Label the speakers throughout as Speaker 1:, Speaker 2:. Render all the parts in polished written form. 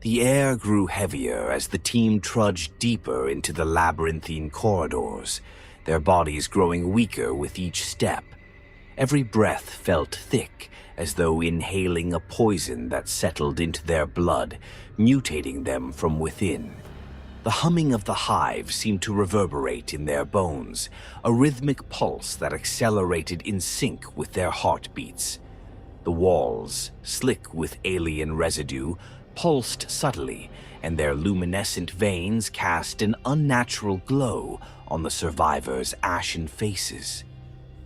Speaker 1: The air grew heavier as the team trudged deeper into the labyrinthine corridors, their bodies growing weaker with each step. Every breath felt thick, as though inhaling a poison that settled into their blood, mutating them from within. The humming of the hive seemed to reverberate in their bones, a rhythmic pulse that accelerated in sync with their heartbeats. The walls, slick with alien residue, pulsed subtly, and their luminescent veins cast an unnatural glow on the survivors' ashen faces.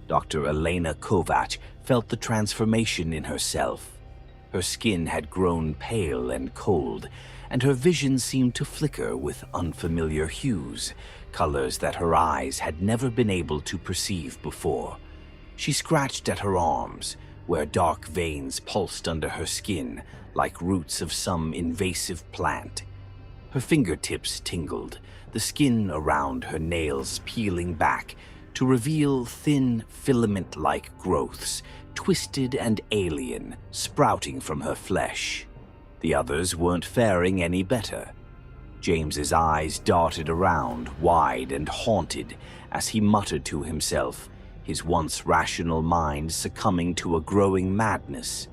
Speaker 1: Dr. Elena Kovac felt the transformation in herself. Her skin had grown pale and cold, and her vision seemed to flicker with unfamiliar hues, colors that her eyes had never been able to perceive before. She scratched at her arms, where dark veins pulsed under her skin like roots of some invasive plant. Her fingertips tingled, the skin around her nails peeling back to reveal thin, filament-like growths, twisted and alien, sprouting from her flesh. The others weren't faring any better. James's eyes darted around, wide and haunted, as he muttered to himself, his once rational mind succumbing to a growing madness.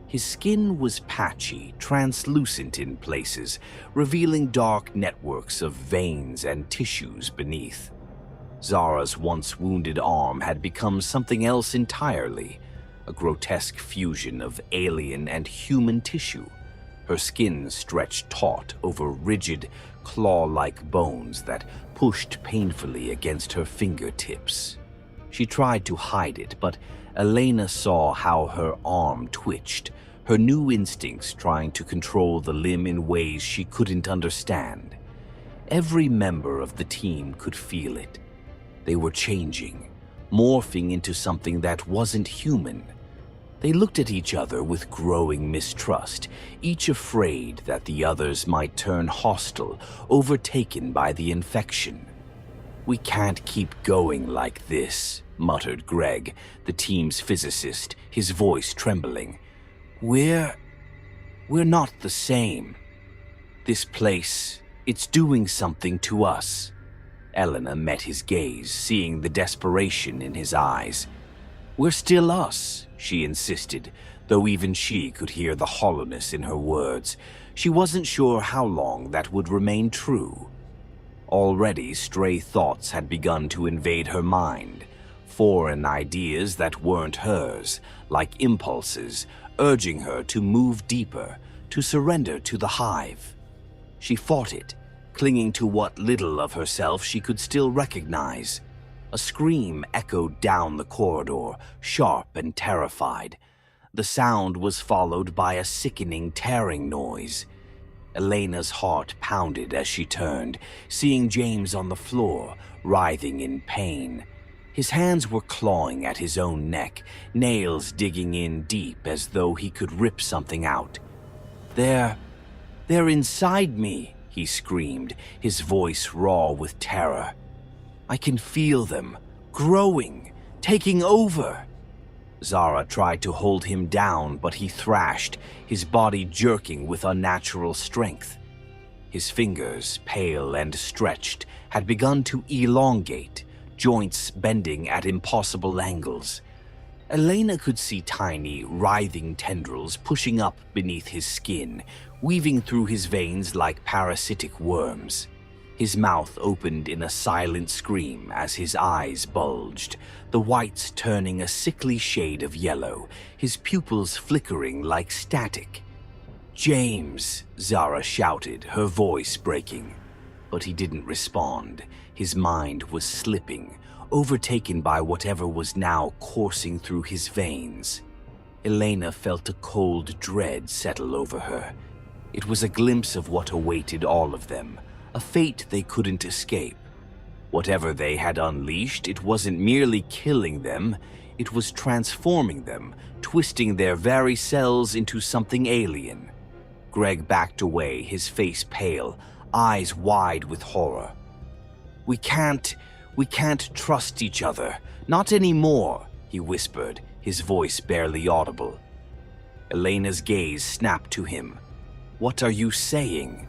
Speaker 1: His skin was patchy, translucent in places, revealing dark networks of veins and tissues beneath. Zara's once wounded arm had become something else entirely, a grotesque fusion of alien and human tissue. Her skin stretched taut over rigid, claw-like bones that pushed painfully against her fingertips. She tried to hide it, but Elena saw how her arm twitched, her new instincts trying to control the limb in ways she couldn't understand. Every member of the team could feel it. They were changing, morphing into something that wasn't human. They looked at each other with growing mistrust, each afraid that the others might turn hostile, overtaken by the infection. "We can't keep going like this," muttered Greg, the team's physicist, his voice trembling. We're not the same. This place, it's doing something to us." Elena met his gaze, seeing the desperation in his eyes. "We're still us," she insisted, though even she could hear the hollowness in her words. She wasn't sure how long that would remain true. Already, stray thoughts had begun to invade her mind, foreign ideas that weren't hers, like impulses, urging her to move deeper, to surrender to the hive. She fought it, clinging to what little of herself she could still recognize. A scream echoed down the corridor, sharp and terrified. The sound was followed by a sickening, tearing noise. Elena's heart pounded as she turned, seeing James on the floor, writhing in pain. His hands were clawing at his own neck, nails digging in deep as though he could rip something out. They're inside me," he screamed, his voice raw with terror. "I can feel them, growing, taking over." Zara tried to hold him down, but he thrashed, his body jerking with unnatural strength. His fingers, pale and stretched, had begun to elongate, joints bending at impossible angles. Elena could see tiny, writhing tendrils pushing up beneath his skin, weaving through his veins like parasitic worms. His mouth opened in a silent scream as his eyes bulged, the whites turning a sickly shade of yellow, his pupils flickering like static. "James!" Zara shouted, her voice breaking. But he didn't respond. His mind was slipping, overtaken by whatever was now coursing through his veins. Elena felt a cold dread settle over her. It was a glimpse of what awaited all of them, a fate they couldn't escape. Whatever they had unleashed, it wasn't merely killing them, it was transforming them, twisting their very cells into something alien. Greg backed away, his face pale, eyes wide with horror. We can't trust each other. Not anymore," he whispered, his voice barely audible. Elena's gaze snapped to him. What are you saying?"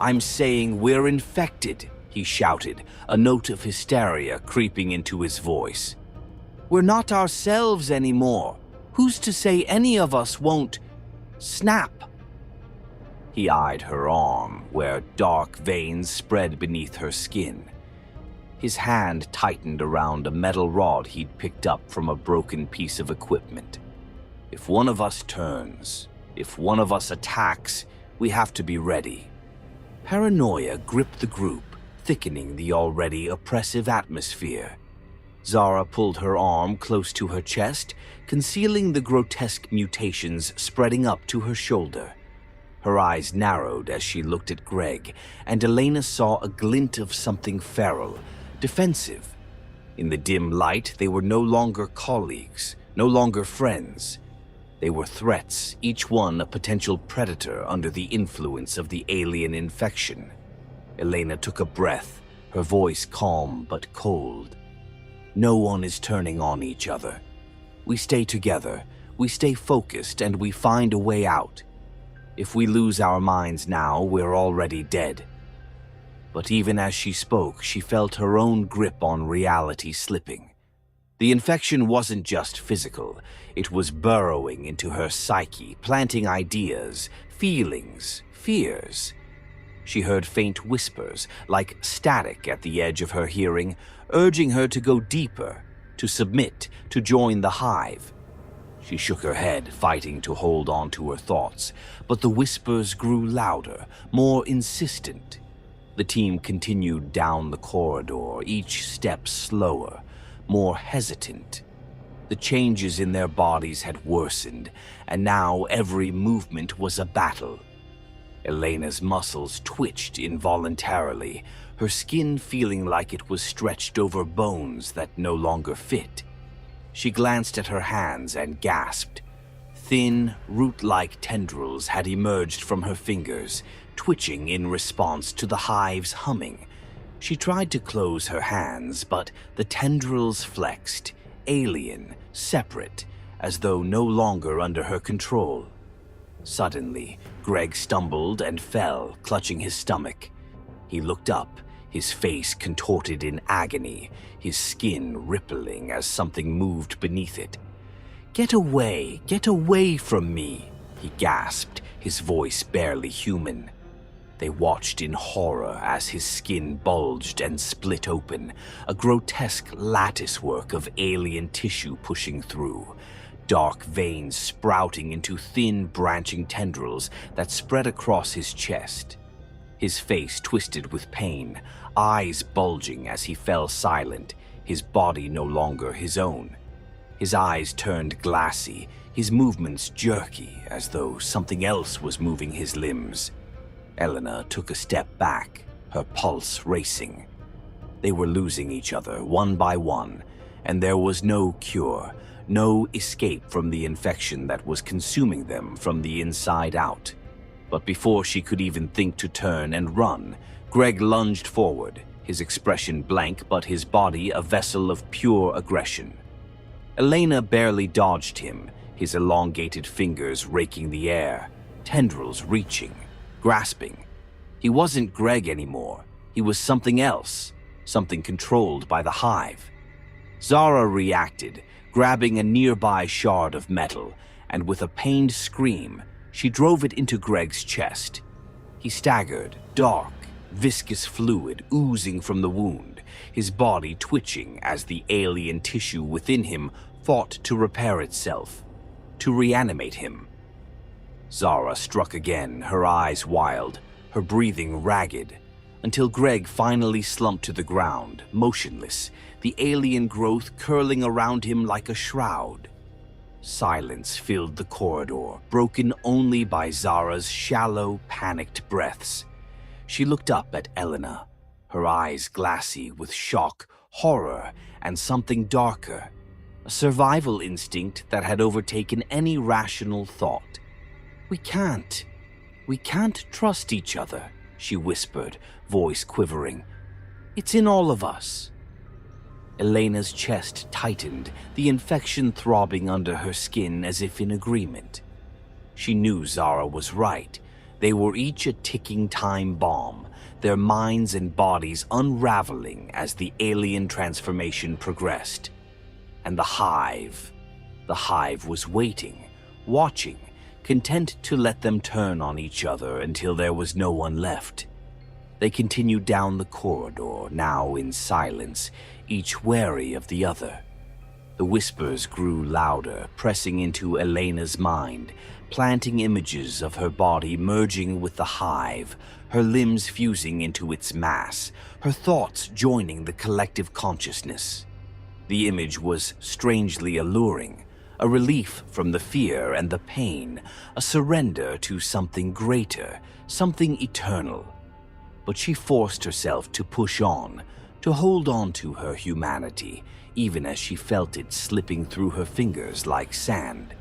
Speaker 1: "I'm saying we're infected," he shouted, a note of hysteria creeping into his voice. "We're not ourselves anymore. Who's to say any of us won't snap?" He eyed her arm, where dark veins spread beneath her skin. His hand tightened around a metal rod he'd picked up from a broken piece of equipment. "If one of us turns, if one of us attacks, we have to be ready." Paranoia gripped the group, thickening the already oppressive atmosphere. Zara pulled her arm close to her chest, concealing the grotesque mutations spreading up to her shoulder. Her eyes narrowed as she looked at Greg, and Elena saw a glint of something feral, defensive. In the dim light, they were no longer colleagues, no longer friends. They were threats, each one a potential predator under the influence of the alien infection. Elena took a breath, her voice calm but cold. "No one is turning on each other. We stay together, we stay focused, and we find a way out. If we lose our minds now, we're already dead." But even as she spoke, she felt her own grip on reality slipping. The infection wasn't just physical, it was burrowing into her psyche, planting ideas, feelings, fears. She heard faint whispers, like static at the edge of her hearing, urging her to go deeper, to submit, to join the hive. She shook her head, fighting to hold on to her thoughts, but the whispers grew louder, more insistent. The team continued down the corridor, each step slower, more hesitant. The changes in their bodies had worsened, and now every movement was a battle. Elena's muscles twitched involuntarily, her skin feeling like it was stretched over bones that no longer fit. She glanced at her hands and gasped. Thin, root-like tendrils had emerged from her fingers, twitching in response to the hive's humming. She tried to close her hands, but the tendrils flexed, alien, separate, as though no longer under her control. Suddenly, Greg stumbled and fell, clutching his stomach. He looked up, his face contorted in agony, his skin rippling as something moved beneath it. Get away from me," he gasped, his voice barely human. They watched in horror as his skin bulged and split open, a grotesque latticework of alien tissue pushing through, dark veins sprouting into thin branching tendrils that spread across his chest. His face twisted with pain, eyes bulging as he fell silent, his body no longer his own. His eyes turned glassy, his movements jerky, as though something else was moving his limbs. Elena took a step back, her pulse racing. They were losing each other one by one, and there was no cure, no escape from the infection that was consuming them from the inside out. But before she could even think to turn and run, Greg lunged forward, his expression blank but his body a vessel of pure aggression. Elena barely dodged him, his elongated fingers raking the air, tendrils reaching, grasping. He wasn't Greg anymore. He was something else, something controlled by the hive. Zara reacted, grabbing a nearby shard of metal, and with a pained scream, she drove it into Greg's chest. He staggered, dark, viscous fluid oozing from the wound, his body twitching as the alien tissue within him fought to repair itself, to reanimate him. Zara struck again, her eyes wild, her breathing ragged, until Greg finally slumped to the ground, motionless, the alien growth curling around him like a shroud. Silence filled the corridor, broken only by Zara's shallow, panicked breaths. She looked up at Elena, her eyes glassy with shock, horror, and something darker, a survival instinct that had overtaken any rational thought. We can't trust each other," she whispered, voice quivering. "It's in all of us." Elena's chest tightened, the infection throbbing under her skin as if in agreement. She knew Zara was right. They were each a ticking time bomb, their minds and bodies unraveling as the alien transformation progressed. And the hive was waiting, watching, content to let them turn on each other until there was no one left. They continued down the corridor, now in silence, each wary of the other. The whispers grew louder, pressing into Elena's mind, planting images of her body merging with the hive, her limbs fusing into its mass, her thoughts joining the collective consciousness. The image was strangely alluring, a relief from the fear and the pain, a surrender to something greater, something eternal. But she forced herself to push on, to hold on to her humanity, even as she felt it slipping through her fingers like sand.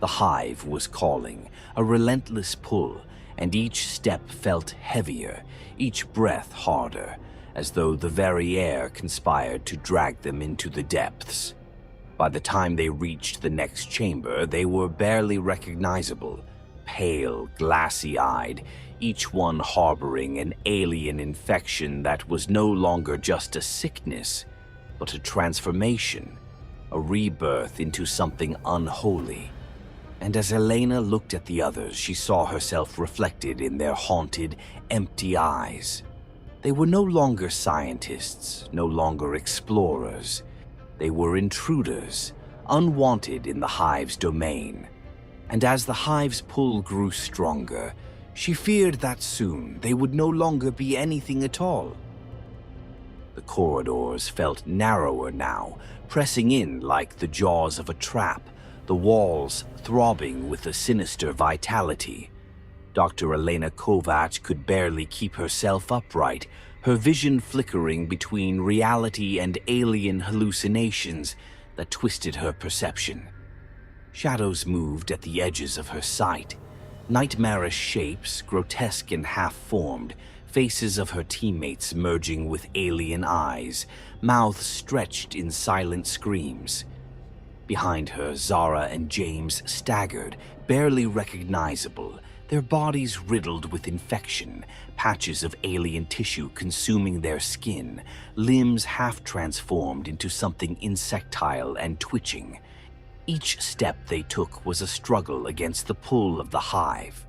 Speaker 1: The hive was calling, a relentless pull, and each step felt heavier, each breath harder, as though the very air conspired to drag them into the depths. By the time they reached the next chamber, they were barely recognizable, pale, glassy-eyed, each one harboring an alien infection that was no longer just a sickness, but a transformation, a rebirth into something unholy. And as Elena looked at the others, she saw herself reflected in their haunted, empty eyes. They were no longer scientists, no longer explorers. They were intruders, unwanted in the hive's domain. And as the hive's pull grew stronger, she feared that soon they would no longer be anything at all. The corridors felt narrower now, pressing in like the jaws of a trap, the walls throbbing with a sinister vitality. Dr. Elena Kovac could barely keep herself upright, her vision flickering between reality and alien hallucinations that twisted her perception. Shadows moved at the edges of her sight, nightmarish shapes, grotesque and half-formed, faces of her teammates merging with alien eyes, mouths stretched in silent screams. Behind her, Zara and James staggered, barely recognizable, their bodies riddled with infection, patches of alien tissue consuming their skin, limbs half-transformed into something insectile and twitching. Each step they took was a struggle against the pull of the hive.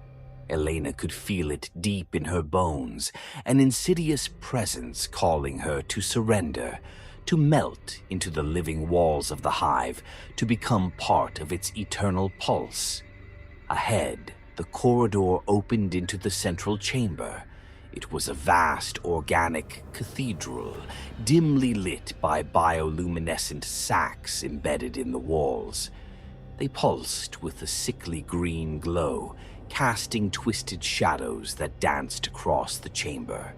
Speaker 1: Elena could feel it deep in her bones, an insidious presence calling her to surrender, to melt into the living walls of the hive, to become part of its eternal pulse. Ahead, the corridor opened into the central chamber. It was a vast organic cathedral, dimly lit by bioluminescent sacs embedded in the walls. They pulsed with a sickly green glow, casting twisted shadows that danced across the chamber.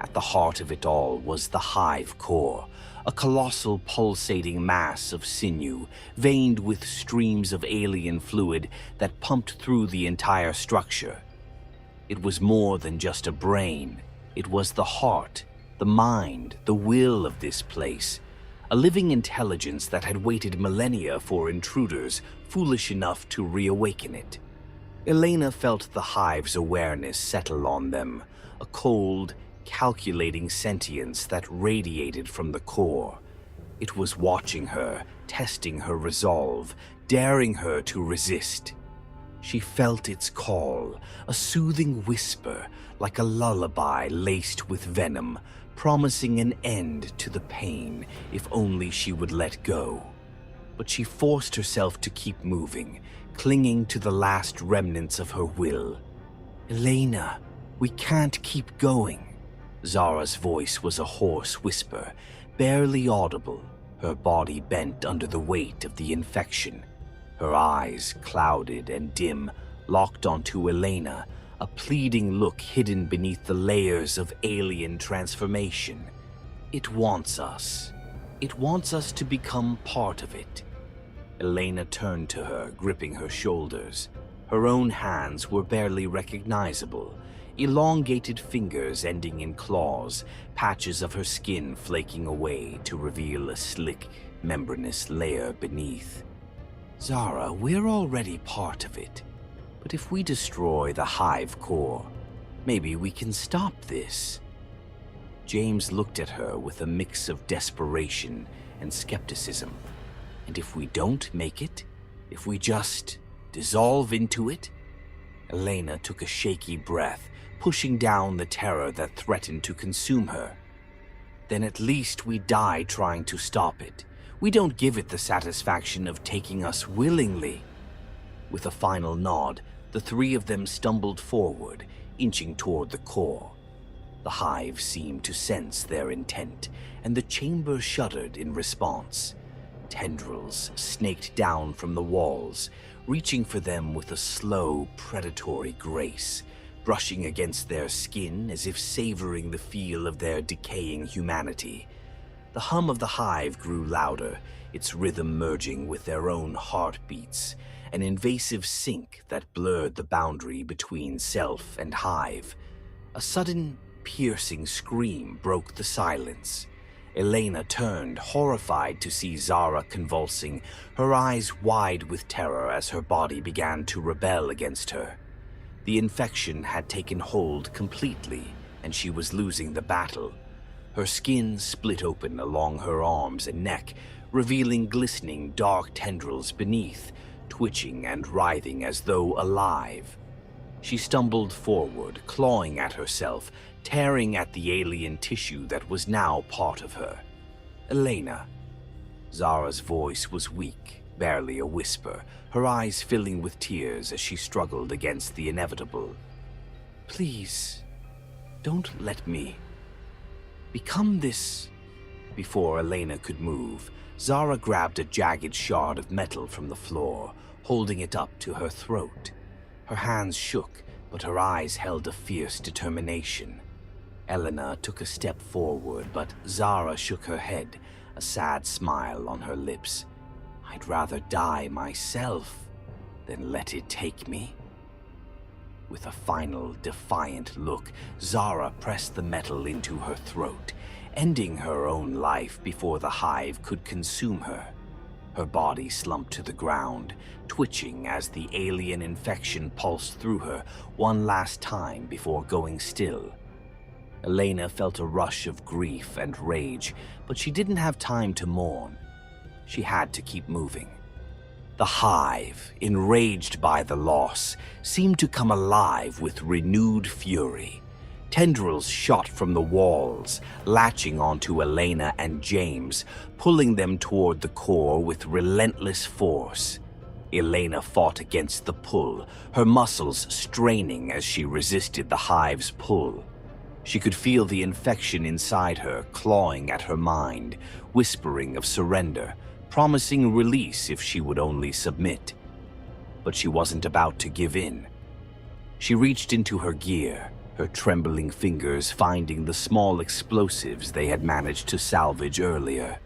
Speaker 1: At the heart of it all was the hive core, a colossal pulsating mass of sinew, veined with streams of alien fluid that pumped through the entire structure. It was more than just a brain. It was the heart, the mind, the will of this place, a living intelligence that had waited millennia for intruders foolish enough to reawaken it. Elena felt the hive's awareness settle on them, a cold, calculating sentience that radiated from the core. It was watching her, testing her resolve, daring her to resist. She felt its call, a soothing whisper, like a lullaby laced with venom, promising an end to the pain if only she would let go. But she forced herself to keep moving, clinging to the last remnants of her will. "Elena, we can't keep going." Zara's voice was a hoarse whisper, barely audible, her body bent under the weight of the infection. Her eyes, clouded and dim, locked onto Elena, a pleading look hidden beneath the layers of alien transformation. "It wants us. It wants us to become part of it." Elena turned to her, gripping her shoulders. Her own hands were barely recognizable, elongated fingers ending in claws, patches of her skin flaking away to reveal a slick, membranous layer beneath. "Zara, we're already part of it. But if we destroy the hive core, maybe we can stop this. James looked at her with a mix of desperation and skepticism. And if we don't make it, if we just dissolve into it? Elena took a shaky breath, pushing down the terror that threatened to consume her. Then at least we die trying to stop it. We don't give it the satisfaction of taking us willingly. With a final nod, the three of them stumbled forward, inching toward the core. The hive seemed to sense their intent, and the chamber shuddered in response. Tendrils snaked down from the walls, reaching for them with a slow, predatory grace, brushing against their skin as if savoring the feel of their decaying humanity. The hum of the hive grew louder, its rhythm merging with their own heartbeats, an invasive sync that blurred the boundary between self and hive. A sudden, piercing scream broke the silence. Elena turned, horrified to see Zara convulsing, her eyes wide with terror as her body began to rebel against her. The infection had taken hold completely, and she was losing the battle. Her skin split open along her arms and neck, revealing glistening dark tendrils beneath, twitching and writhing as though alive. She stumbled forward, clawing at herself, tearing at the alien tissue that was now part of her. Elena. Zara's voice was weak, barely a whisper, her eyes filling with tears as she struggled against the inevitable. Please, don't let me become this. Before Elena could move, Zara grabbed a jagged shard of metal from the floor, holding it up to her throat. Her hands shook, but her eyes held a fierce determination. Elena took a step forward, but Zara shook her head, a sad smile on her lips. I'd rather die myself than let it take me. With a final, defiant look, Zara pressed the metal into her throat, ending her own life before the hive could consume her. Her body slumped to the ground, twitching as the alien infection pulsed through her one last time before going still. Elena felt a rush of grief and rage, but she didn't have time to mourn. She had to keep moving. The hive, enraged by the loss, seemed to come alive with renewed fury. Tendrils shot from the walls, latching onto Elena and James, pulling them toward the core with relentless force. Elena fought against the pull, her muscles straining as she resisted the hive's pull. She could feel the infection inside her clawing at her mind, whispering of surrender, promising release if she would only submit. But she wasn't about to give in. She reached into her gear, her trembling fingers finding the small explosives they had managed to salvage earlier.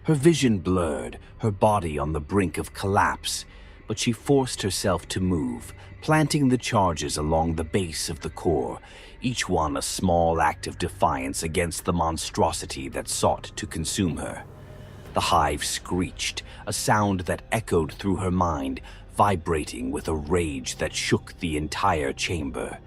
Speaker 1: Her vision blurred, her body on the brink of collapse, but she forced herself to move, planting the charges along the base of the core, each one a small act of defiance against the monstrosity that sought to consume her. The hive screeched, a sound that echoed through her mind, vibrating with a rage that shook the entire chamber.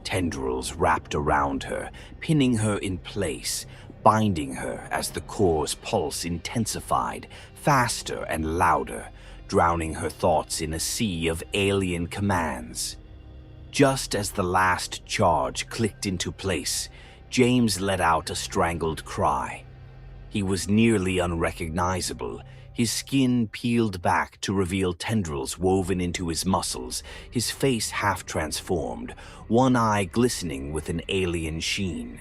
Speaker 1: Tendrils wrapped around her, pinning her in place, binding her as the core's pulse intensified, faster and louder, drowning her thoughts in a sea of alien commands. Just as the last charge clicked into place, James let out a strangled cry. He was nearly unrecognizable, his skin peeled back to reveal tendrils woven into his muscles, his face half transformed, one eye glistening with an alien sheen.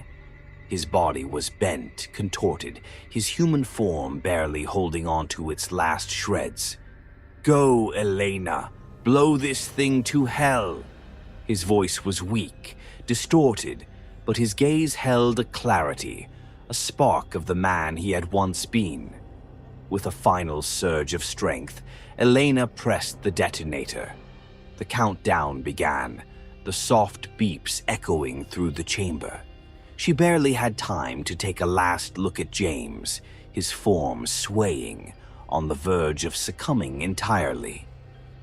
Speaker 1: His body was bent, contorted, his human form barely holding on to its last shreds. "Go, Elena, blow this thing to hell." His voice was weak, distorted, but his gaze held a clarity, a spark of the man he had once been. With a final surge of strength, Elena pressed the detonator. The countdown began, the soft beeps echoing through the chamber. She barely had time to take a last look at James, his form swaying, on the verge of succumbing entirely.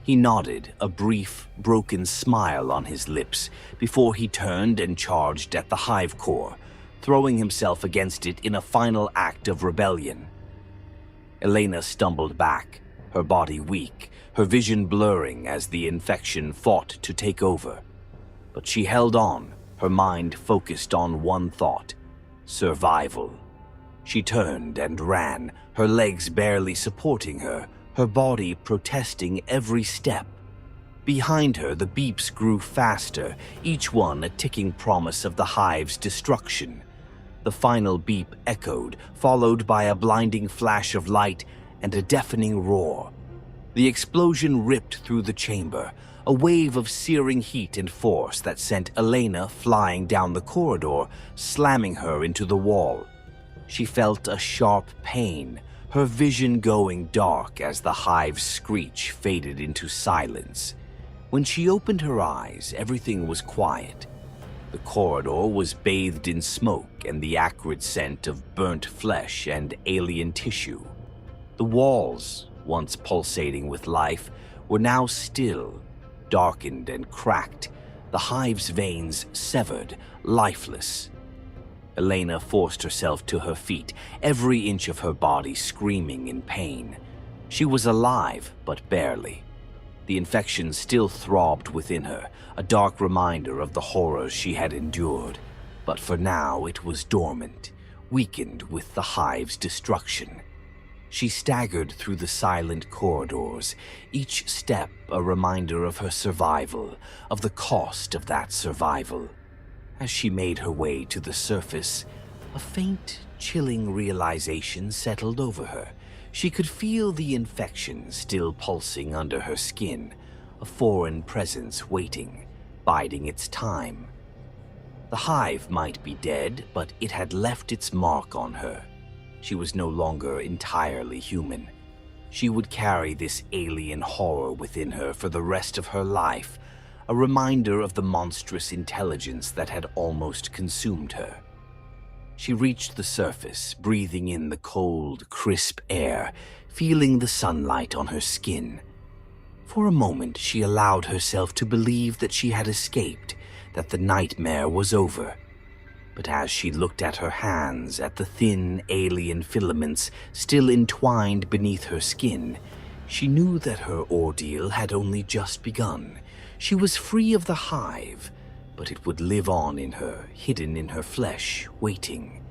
Speaker 1: He nodded, a brief, broken smile on his lips, before he turned and charged at the hive core, throwing himself against it in a final act of rebellion. Elena stumbled back, her body weak, her vision blurring as the infection fought to take over. But she held on, her mind focused on one thought: survival. She turned and ran, her legs barely supporting her, her body protesting every step. Behind her, the beeps grew faster, each one a ticking promise of the hive's destruction. The final beep echoed, followed by a blinding flash of light and a deafening roar. The explosion ripped through the chamber, a wave of searing heat and force that sent Elena flying down the corridor, slamming her into the wall. She felt a sharp pain, her vision going dark as the hive's screech faded into silence. When she opened her eyes, everything was quiet. The corridor was bathed in smoke and the acrid scent of burnt flesh and alien tissue. The walls, once pulsating with life, were now still, darkened and cracked, the hive's veins severed, lifeless. Elena forced herself to her feet, every inch of her body screaming in pain. She was alive, but barely. The infection still throbbed within her, a dark reminder of the horrors she had endured. But for now it was dormant, weakened with the hive's destruction. She staggered through the silent corridors, each step a reminder of her survival, of the cost of that survival. As she made her way to the surface, a faint, chilling realization settled over her. She could feel the infection still pulsing under her skin, a foreign presence waiting, biding its time. The hive might be dead, but it had left its mark on her. She was no longer entirely human. She would carry this alien horror within her for the rest of her life, a reminder of the monstrous intelligence that had almost consumed her. She reached the surface, breathing in the cold, crisp air, feeling the sunlight on her skin. For a moment, she allowed herself to believe that she had escaped, that the nightmare was over. But as she looked at her hands, at the thin, alien filaments still entwined beneath her skin, she knew that her ordeal had only just begun. She was free of the hive, but it would live on in her, hidden in her flesh, waiting.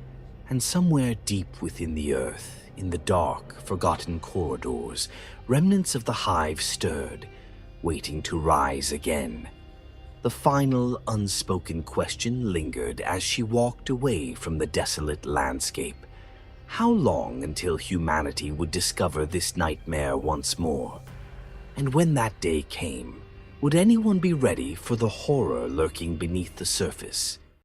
Speaker 1: And somewhere deep within the earth, in the dark, forgotten corridors, remnants of the hive stirred, waiting to rise again. The final, unspoken question lingered as she walked away from the desolate landscape. How long until humanity would discover this nightmare once more? And when that day came, would anyone be ready for the horror lurking beneath the surface?